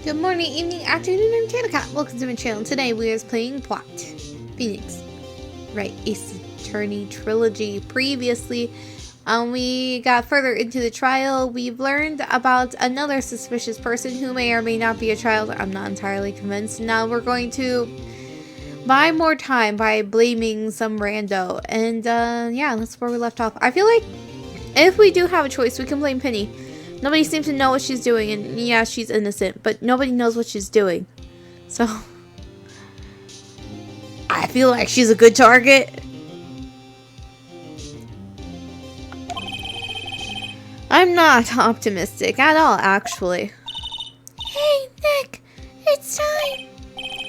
Good morning, evening, afternoon, and Cat. Welcome to my channel. Today we are playing Plot. Phoenix Wright Ace Attorney Trilogy. Previously, we got further into the trial. We've learned about another suspicious person who may or may not be a child. I'm not entirely convinced. Now we're going to buy more time by blaming some rando. And yeah, that's where we left off. I feel like if we do have a choice, we can blame Penny. Nobody seems to know what she's doing, and yeah, she's innocent, but nobody knows what she's doing. So, I feel like she's a good target. I'm not optimistic at all, actually. Hey, Nick, it's time.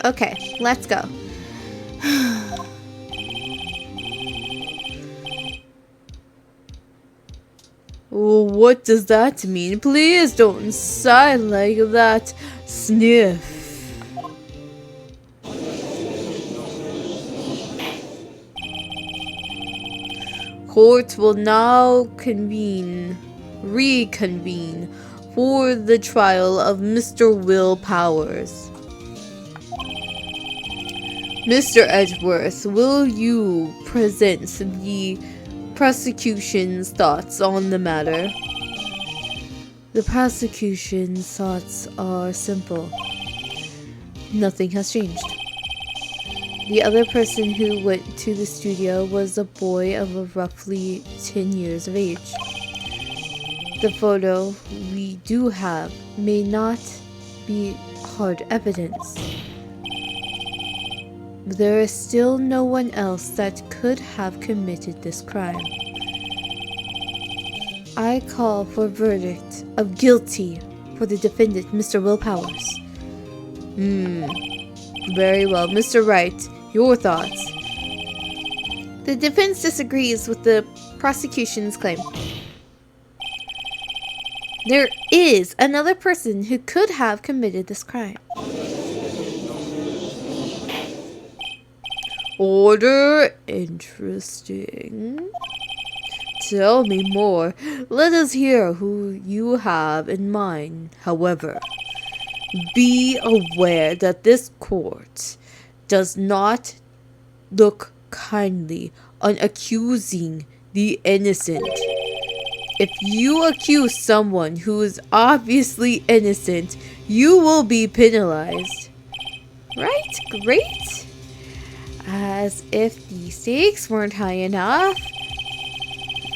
Okay, let's go. What does that mean? Please don't sigh like that. Sniff. Court will now reconvene for the trial of Mr. Will Powers. Mr. Edgeworth, will you present the prosecution's thoughts on the matter? The prosecution's thoughts are simple. Nothing has changed. The other person who went to the studio was a boy of roughly 10 years of age. The photo we do have may not be hard evidence. There is still no one else that could have committed this crime. I call for a verdict of guilty for the defendant, Mr. Will Powers. Very well. Mr. Wright, your thoughts? The defense disagrees with the prosecution's claim. There is another person who could have committed this crime. Order. Interesting. Tell me more. Let us hear who you have in mind. However, be aware that this court does not look kindly on accusing the innocent. If you accuse someone who is obviously innocent, you will be penalized. Right? Great. As if the stakes weren't high enough.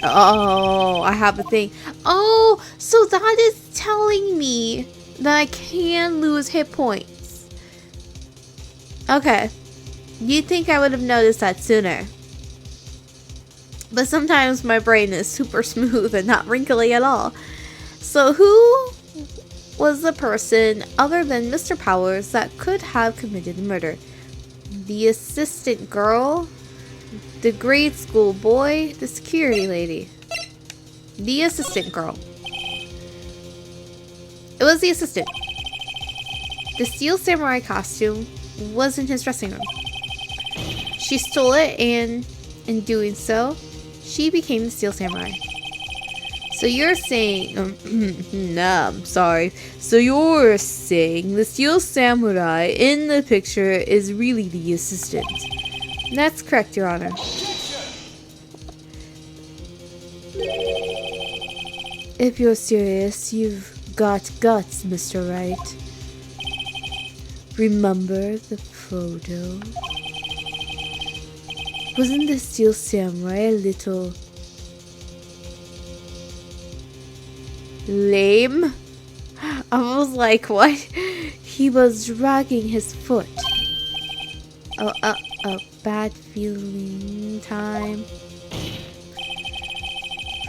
Oh, I have a thing. Oh, so that is telling me that I can lose hit points. Okay. You'd think I would have noticed that sooner. But sometimes my brain is super smooth and not wrinkly at all. So who was the person other than Mr. Powers that could have committed the murder? The assistant girl, the grade school boy, the security lady. The assistant girl. It was the assistant. The steel samurai costume was in his dressing room. She stole it, and in doing so, she became the steel samurai. So you're saying, nah, I'm sorry. So you're saying the steel samurai in the picture is really the assistant. That's correct, Your Honor. If you're serious, you've got guts, Mr. Wright. Remember the photo? Wasn't the steel samurai a little lame? I was like, what? He was dragging his foot. Bad feeling time.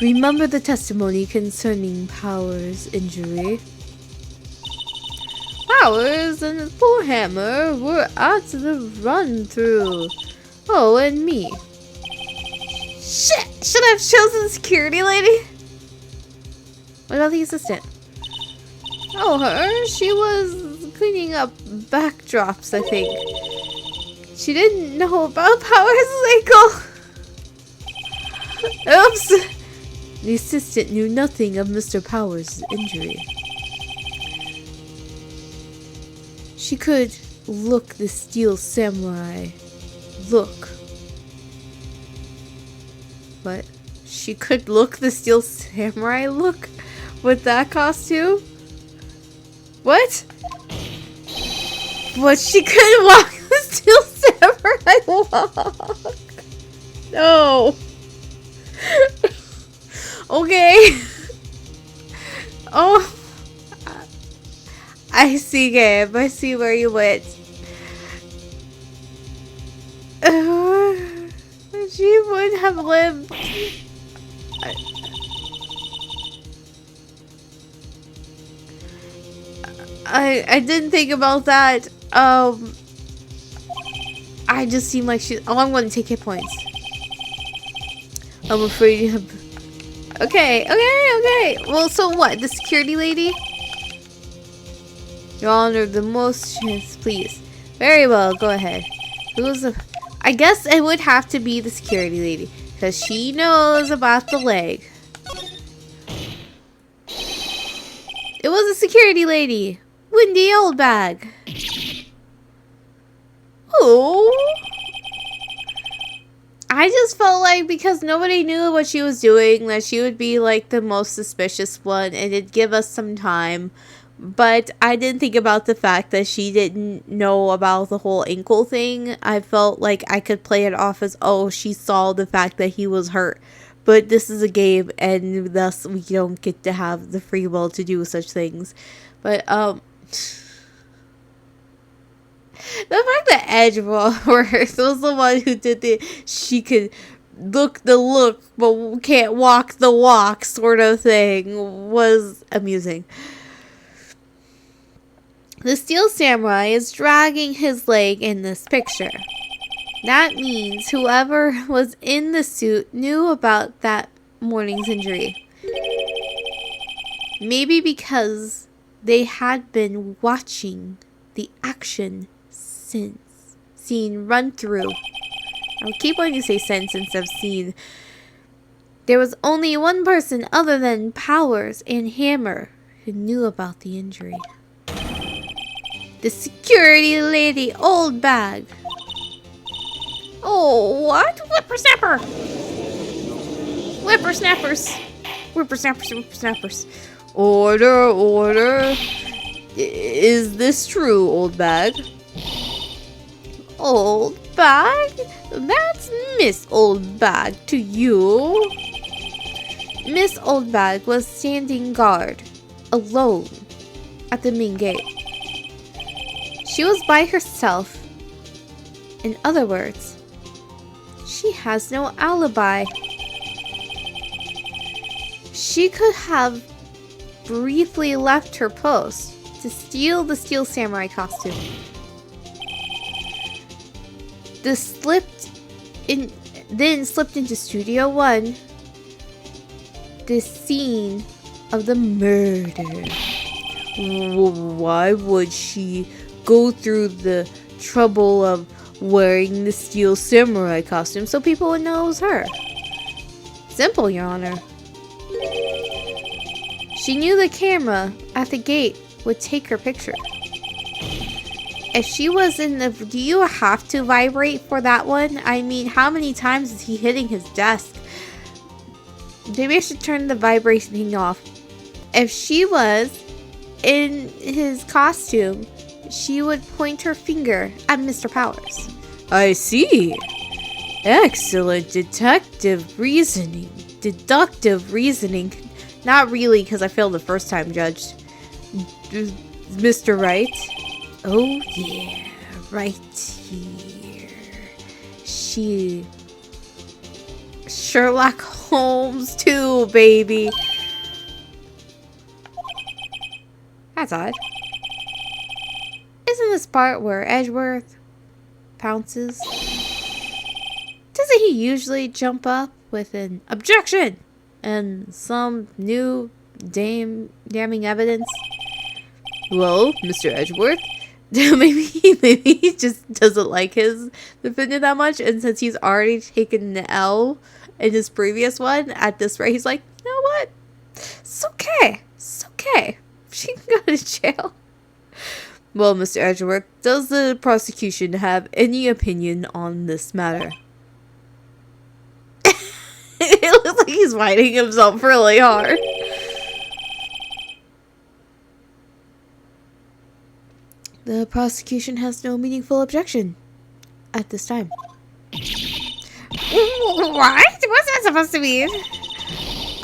Remember the testimony concerning Powers' injury? Powers and his poor hammer were at the run-through. Oh, and me. Shit! Should I have chosen the security lady? What about the assistant? Oh, her? She was cleaning up backdrops, I think. She didn't know about Powers' ankle. Oops! The assistant knew nothing of Mr. Powers' injury. She could look the steel samurai. Look. What? She could look the steel samurai look with that costume? What? But she could walk the steel samurai walk. No. Okay. Oh. I see, Gabe. I see where you went. She would have lived. I didn't think about that. I just seem like she. Oh, I'm going to take hit points. I'm afraid you have. Okay. Well, so what? The security lady? Your Honor, the most chance, please. Very well, go ahead. Who's the... I guess it would have to be the security lady, because she knows about the leg. It was a security lady. Windy Old Bag. Oh. I just felt like because nobody knew what she was doing, that she would be like the most suspicious one, and it'd give us some time. But I didn't think about the fact that she didn't know about the whole ankle thing. I felt like I could play it off as, oh, she saw the fact that he was hurt. But this is a game, and thus we don't get to have the free will to do such things. But, the fact that Edgeworth was the one who did the, she could look the look, but can't walk the walk sort of thing was amusing. The steel samurai is dragging his leg in this picture. That means whoever was in the suit knew about that morning's injury. Maybe because they had been watching the action since scene run through. I'll keep wanting to say since instead of seen. There was only one person other than Powers and Hammer who knew about the injury. The security lady, Old Bag. Oh, what? Whippersnapper! Whippersnappers! Whippersnappers, whippersnappers. Order. Is this true, Old Bag? Old Bag? That's Miss Old Bag to you. Miss Old Bag was standing guard, alone, at the main gate. She was by herself. In other words, she has no alibi. She could have briefly left her post to steal the Steel Samurai costume. Then slipped into Studio 1, the scene of the murder. Why would she go through the trouble of wearing the Steel Samurai costume so people would know it was her? Simple, Your Honor. She knew the camera at the gate would take her picture. If she was in the... Do you have to vibrate for that one? I mean, how many times is he hitting his desk? Maybe I should turn the vibration thing off. If she was in his costume, she would point her finger at Mr. Powers. I see. Excellent deductive reasoning. Not really, because I failed the first time, Judge. Mr. Wright? Oh, yeah. Right here. She... Sherlock Holmes too, baby. That's odd. Isn't this part where Edgeworth pounces? Doesn't he usually jump up with an objection and some new damning evidence? Well, Mr. Edgeworth, maybe he just doesn't like his defendant that much, and since he's already taken the L in his previous one, at this rate, he's like, you know what? It's okay. She can go to jail. Well, Mr. Edgeworth, does the prosecution have any opinion on this matter? It looks like he's fighting himself really hard. The prosecution has no meaningful objection at this time. What? What's that supposed to mean?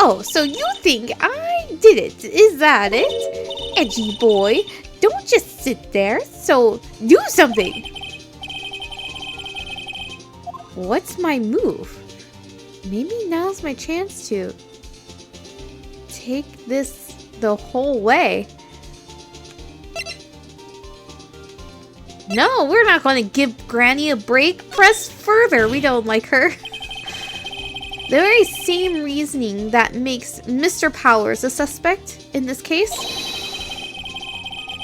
Oh, so you think I did it? Is that it? Edgy boy, don't just sit there. So do something. What's my move? Maybe now's my chance to take this the whole way. No, we're not going to give Granny a break. Press further. We don't like her. The very same reasoning that makes Mr. Powers a suspect in this case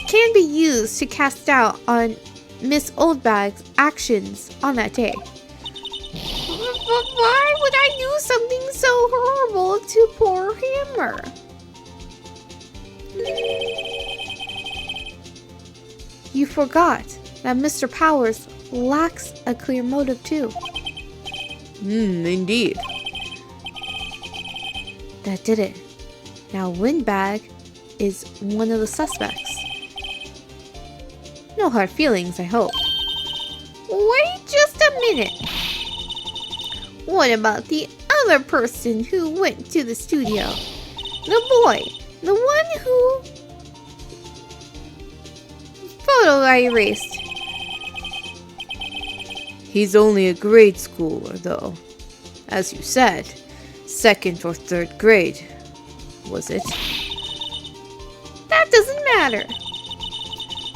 can be used to cast doubt on Miss Oldbag's actions on that day. But why would I do something so horrible to poor Hammer? You forgot that Mr. Powers lacks a clear motive too. Indeed. That did it. Now Windbag is one of the suspects. No hard feelings, I hope. Wait just a minute. What about the other person who went to the studio? The boy. The one who... photo I erased. He's only a grade schooler, though. As you said, 2nd or 3rd grade, was it? That doesn't matter.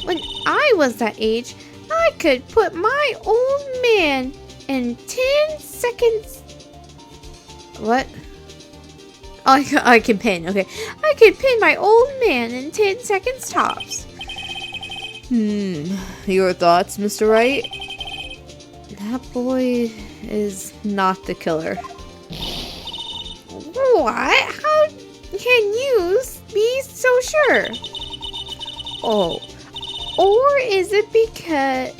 When I was that age, I could put my old man in 10 seconds. What? Oh, I can pin. Okay. I could pin my old man in 10 seconds tops. Your thoughts, Mr. Wright? That boy is not the killer. What? How can you be so sure? Oh. Or is it because...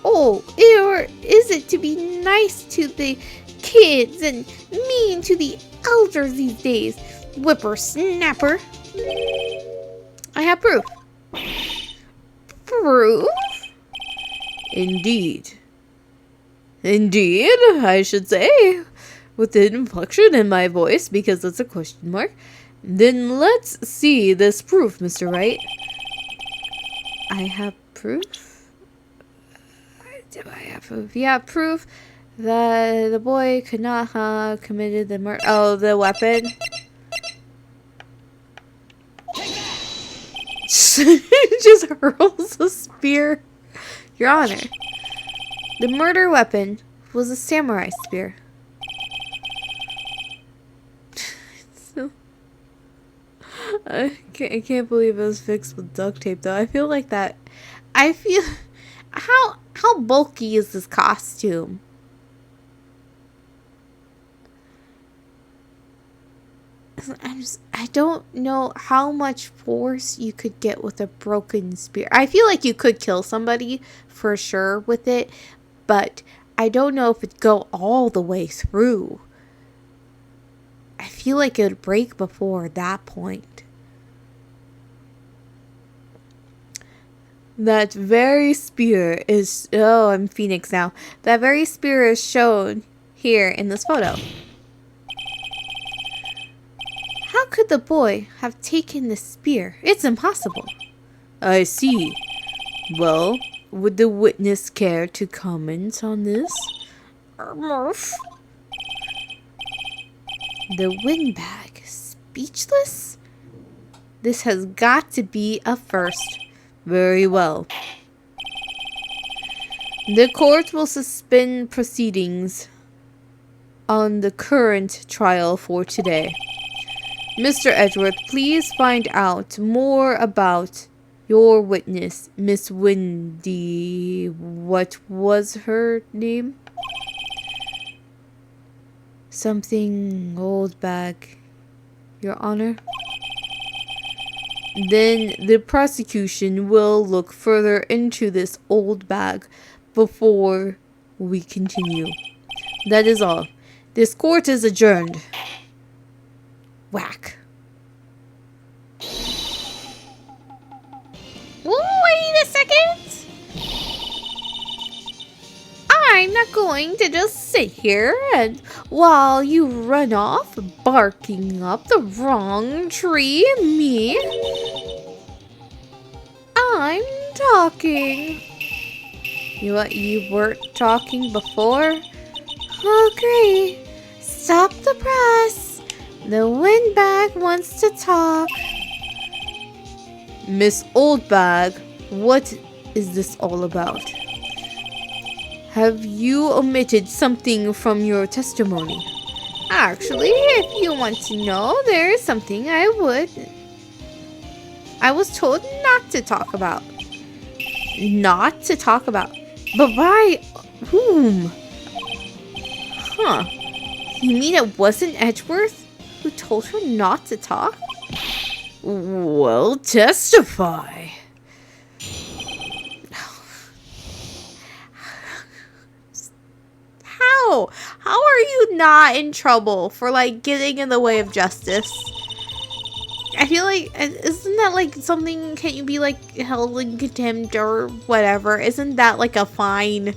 or is it to be nice to the kids and mean to the elders these days? Whippersnapper. I have proof. Proof? Indeed. Indeed, I should say. With the inflection in my voice, because it's a question mark. Then let's see this proof, Mr. Wright. I have proof? Do I have proof? Yeah, proof that the boy could not have committed the murder. Oh, the weapon. Just hurls a spear. Your Honor, the murder weapon was a samurai spear. I can't believe it was fixed with duct tape, though. I feel like that. I feel... How bulky is this costume? I don't know how much force you could get with a broken spear. I feel like you could kill somebody for sure with it, but I don't know if it'd go all the way through. I feel like it would break before that point. That very spear is... Oh, I'm Phoenix now. That very spear is shown here in this photo. How could the boy have taken the spear? It's impossible. I see. Well, would the witness care to comment on this? The windbag. Speechless? This has got to be a first. Very well. The court will suspend proceedings on the current trial for today. Mr. Edgeworth, please find out more about your witness, Miss Wendy. What was her name? Something Oldbag, Your Honor. Then the prosecution will look further into this old bag before we continue. That is all. This court is adjourned. Whack. Wait a second! I'm not going to just sit here and while you run off barking up the wrong tree at me. I'm talking. You weren't talking before? Oh, great. Stop the press. The windbag wants to talk. Miss Oldbag, what is this all about? Have you omitted something from your testimony? Actually, if you want to know, there is something I was told not to talk about. Not to talk about? But by whom? Huh. You mean it wasn't Edgeworth who told her not to talk? Well, testify. How? How are you not in trouble for, like, getting in the way of justice? I feel like, isn't that, like, something, can't you be, like, held in contempt or whatever? Isn't that, like, a fine?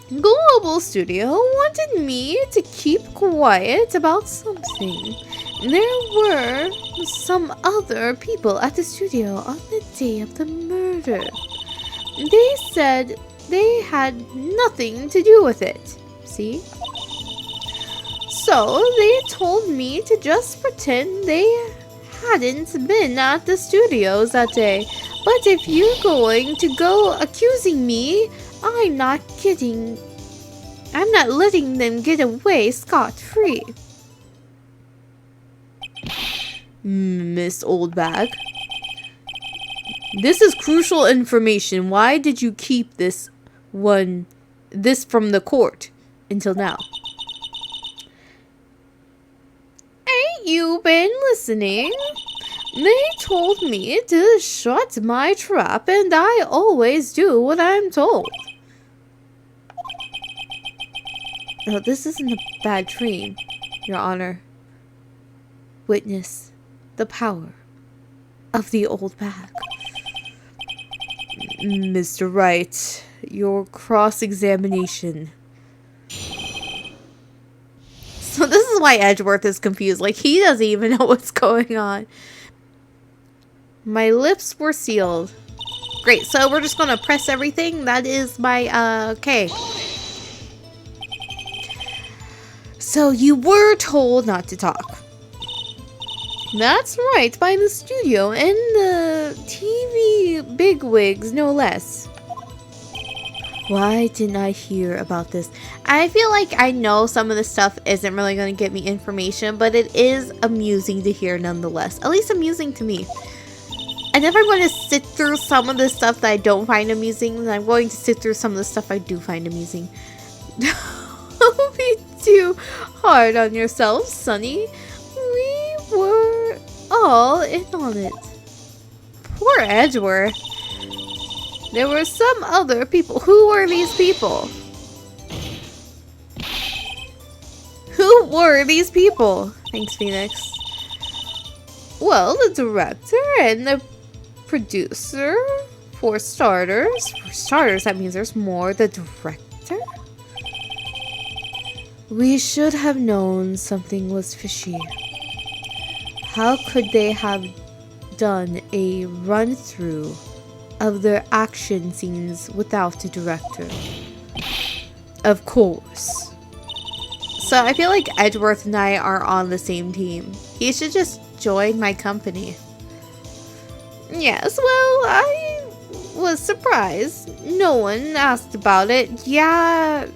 Global Studio wanted me to keep quiet about something. There were some other people at the studio on the day of the murder. They said they had nothing to do with it. See? So they told me to just pretend they hadn't been at the studios that day. But if you're going to go accusing me, I'm not letting them get away scot-free. Miss Oldbag, this is crucial information. Why did you keep this from the court until now? Ain't you been listening? They told me to shut my trap, and I always do what I'm told. No, this isn't a bad dream, Your Honor. Witness the power of the old bag. Mr. Wright, your cross-examination. So this is why Edgeworth is confused. Like, he doesn't even know what's going on. My lips were sealed. Great, so we're just gonna press everything. That is my, okay. So you were told not to talk. That's right, by the studio and the TV bigwigs, no less. Why didn't I hear about this? I feel like I know some of this stuff isn't really going to get me information, but it is amusing to hear nonetheless. At least amusing to me. And if I'm going to sit through some of the stuff that I don't find amusing, then I'm going to sit through some of the stuff I do find amusing. Don't be too hard on yourself, Sonny. We were all in on it. Poor Edgeworth. There were some other people. Who were these people? Who were these people? Thanks, Phoenix. Well, the director and the producer, for starters. For starters, that means there's more. The director? We should have known something was fishy. How could they have done a run-through of their action scenes without a director? Of course. So I feel like Edgeworth and I are on the same team. He should just join my company. Yes, well, I was surprised. No one asked about it. Yeah,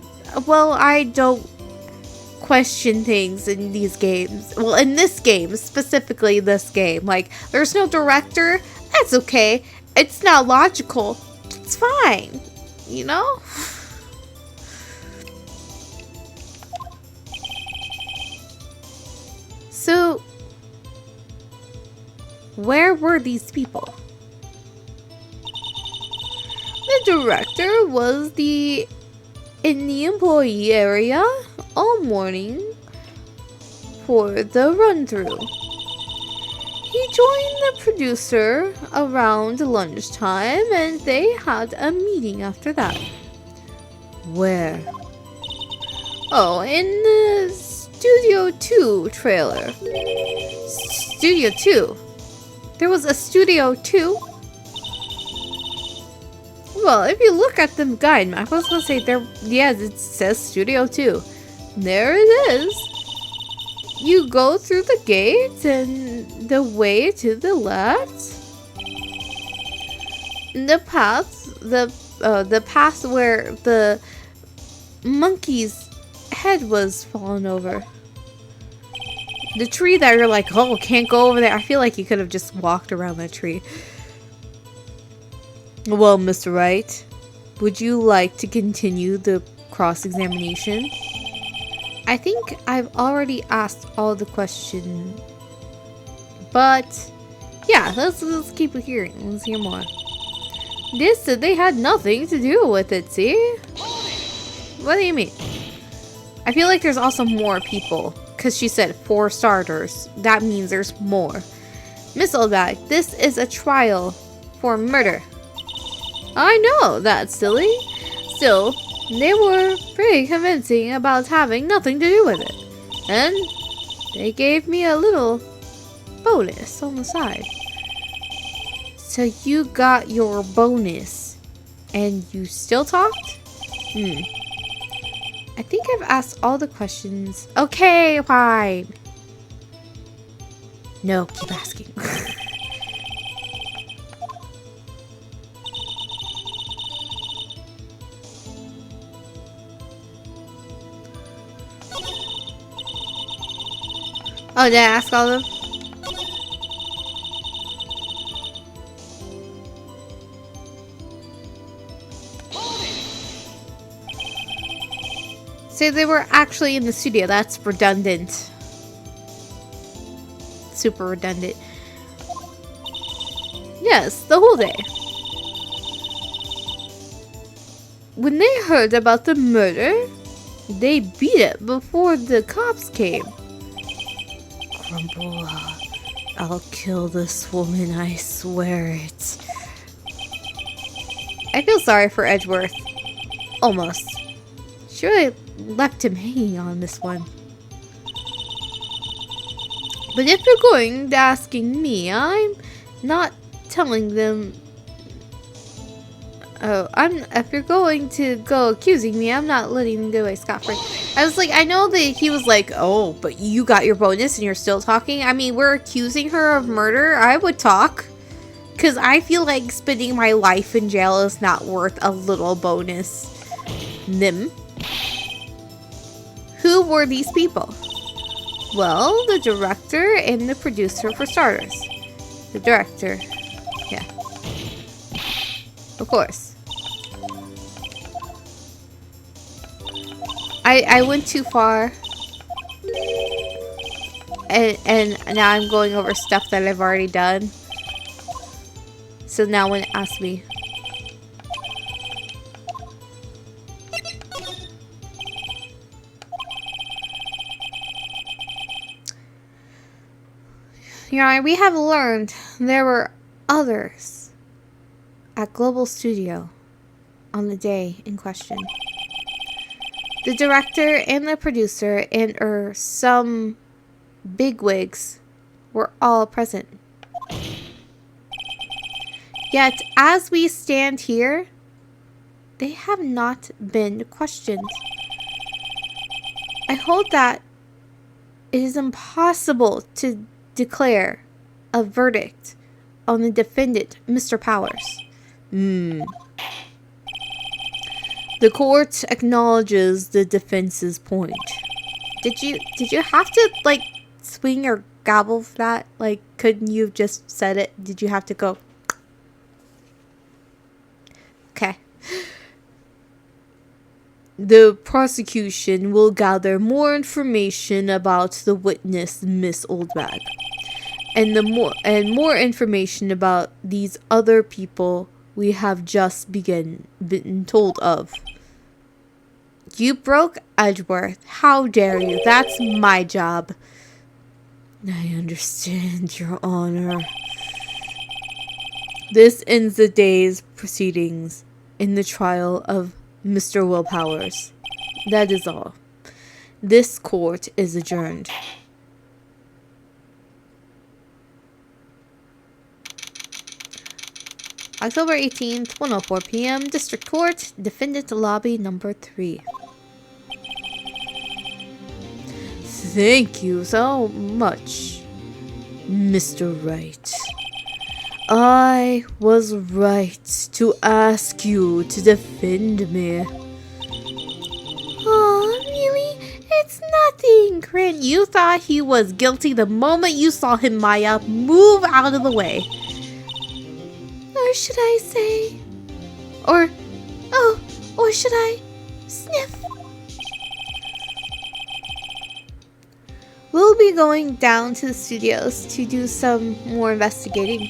well, I don't question things in these games. Well, in this game, specifically this game. Like, there's no director. That's okay. It's not logical. It's fine. You know? So, Where were these people? The director was in the employee area all morning for the run-through. He joined the producer around lunchtime and they had a meeting after that. Where? Oh, in the Studio 2 trailer. Studio 2? There was a Studio 2? Well, if you look at the guide map, I was gonna say there, yes, it says Studio 2. There it is. You go through the gate and the way to the left. The path where the monkey's head was fallen over. The tree that you're like, oh, can't go over there. I feel like you could have just walked around that tree. Well, Mr. Wright, would you like to continue the cross-examination? I think I've already asked all the questions. But, yeah, let's keep hearing. Let's hear more. They said they had nothing to do with it, see? What do you mean? I feel like there's also more people. Because she said 4 starters. That means there's more. Miss Oldbag, this is a trial for murder. I know, that's silly. Still, they were pretty convincing about having nothing to do with it. And they gave me a little bonus on the side. So you got your bonus and you still talked? I think I've asked all the questions. Okay, fine. No, keep asking. Oh, did I ask all of them? So they were actually in the studio. That's redundant. Super redundant. Yes, the whole day. When they heard about the murder, they beat it before the cops came. Grumble, I'll kill this woman, I swear it. I feel sorry for Edgeworth. Almost. She really left him hanging on this one. But if you're going to asking me, I'm not telling them. Oh, if you're going to go accusing me, I'm not letting them get away scot-free. I was like, I know that he was like, oh, but you got your bonus and you're still talking. I mean, we're accusing her of murder. I would talk. Because I feel like spending my life in jail is not worth a little bonus. Nim. Who were these people? Well, the director and the producer for starters. The director. Yeah. Of course. I went too far. And now I'm going over stuff that I've already done. So now when it asks me. Your Honor, we have learned there were others at Global Studio on the day in question. The director and the producer and some bigwigs were all present. Yet, as we stand here, they have not been questioned. I hold that it is impossible to declare a verdict on the defendant, Mr. Powers. The court acknowledges the defense's point. Did you have to like swing your gavel for that? Like, couldn't you have just said it? Did you have to go? Okay. The prosecution will gather more information about the witness, Miss Oldbag. and more information about these other people we have just been told of. You broke Edgeworth. How dare you? That's my job. I understand, Your Honor. This ends the day's proceedings in the trial of Mr. Willpowers. That is all. This court is adjourned. October 18th, 1:04 p.m. District Court, Defendant Lobby Number 3. Thank you so much, Mr. Wright. I was right to ask you to defend me. Oh, really? It's nothing, Grant. You thought he was guilty the moment you saw him, Maya. Move out of the way. Or should I say... Or should I sniff? We'll be going down to the studios to do some more investigating.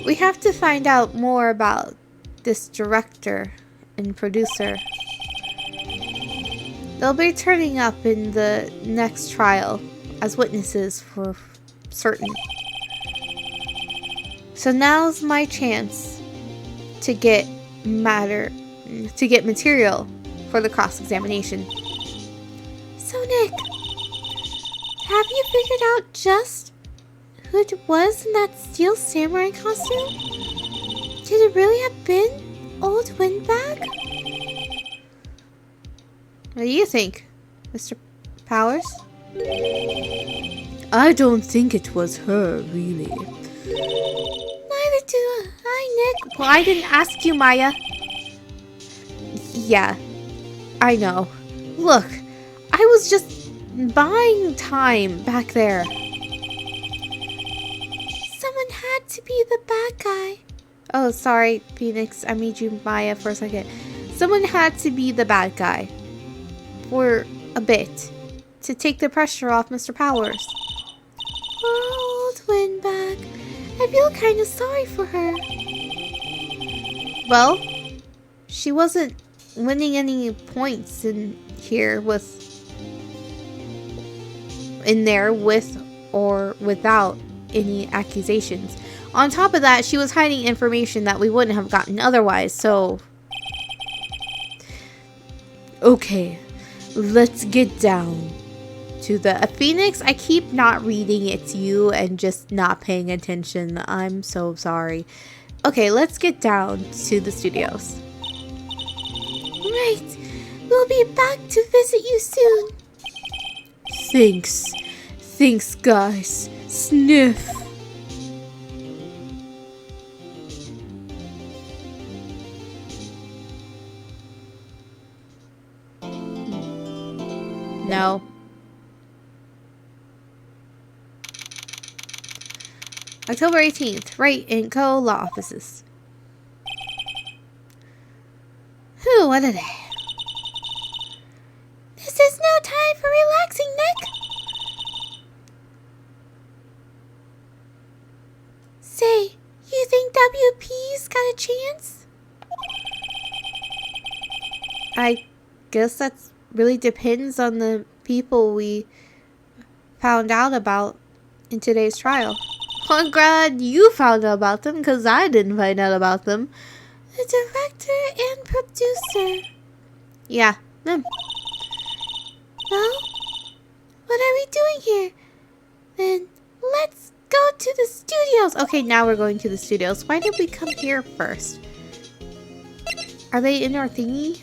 We have to find out more about this director and producer. They'll be turning up in the next trial as witnesses for certain. So now's my chance to get material for the cross-examination. So Nick, have you figured out just who it was in that steel samurai costume? Did it really have been Old Windbag? What do you think, Mr. Powers? I don't think it was her, really. Neither do I, Nick. Well, I didn't ask you, Maya. Yeah, I know. Look, I was just buying time back there. Someone had to be the bad guy. Oh, sorry, Phoenix. I made you Maya for a second. Someone had to be the bad guy. For a bit. To take the pressure off Mr. Powers. Poor old Windbag. I feel kind of sorry for her. Well, she wasn't winning any points in there with or without any accusations. On top of that, she was hiding information that we wouldn't have gotten otherwise, so... Okay, let's get down to the... Phoenix, I keep not reading it to you and just not paying attention. I'm so sorry. Okay, let's get down to the studios. Right. We'll be back to visit you soon. Thanks. Thanks, guys. Sniff. No. October 18th, Wright & Co. Law Offices. Whew, what a day. This is no time for relaxing, Nick. Say, you think WP's got a chance? I guess that really depends on the people we found out about in today's trial. I'm glad you found out about them, because I didn't find out about them. The director and producer. Yeah, them. Well, what are we doing here? Then let's go to the studios. Okay, now we're going to the studios. Why did we come here first? Are they in our thingy?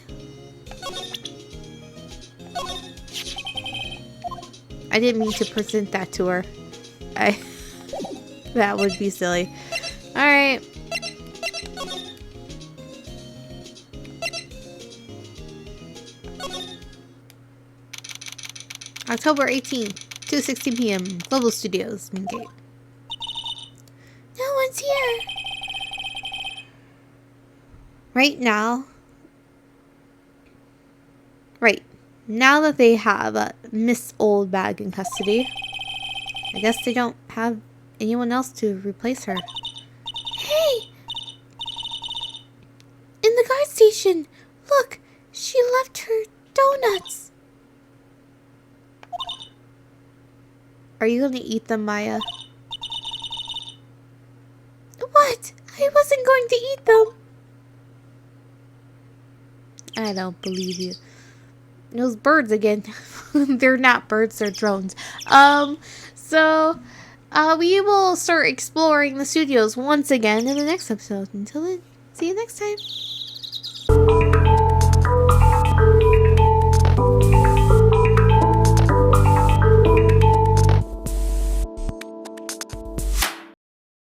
I didn't mean to present that to her. That would be silly. Alright. October 18th, 2:16 p.m. Global Studios, main gate. No one's here. Right now that they have Miss Oldbag in custody, I guess they don't have anyone else to replace her. Hey! In the guard station! Look! She left her donuts! Are you gonna eat them, Maya? What? I wasn't going to eat them! I don't believe you. Those birds again. They're not birds, they're drones. So we will start exploring the studios once again in the next episode. Until then, see you next time.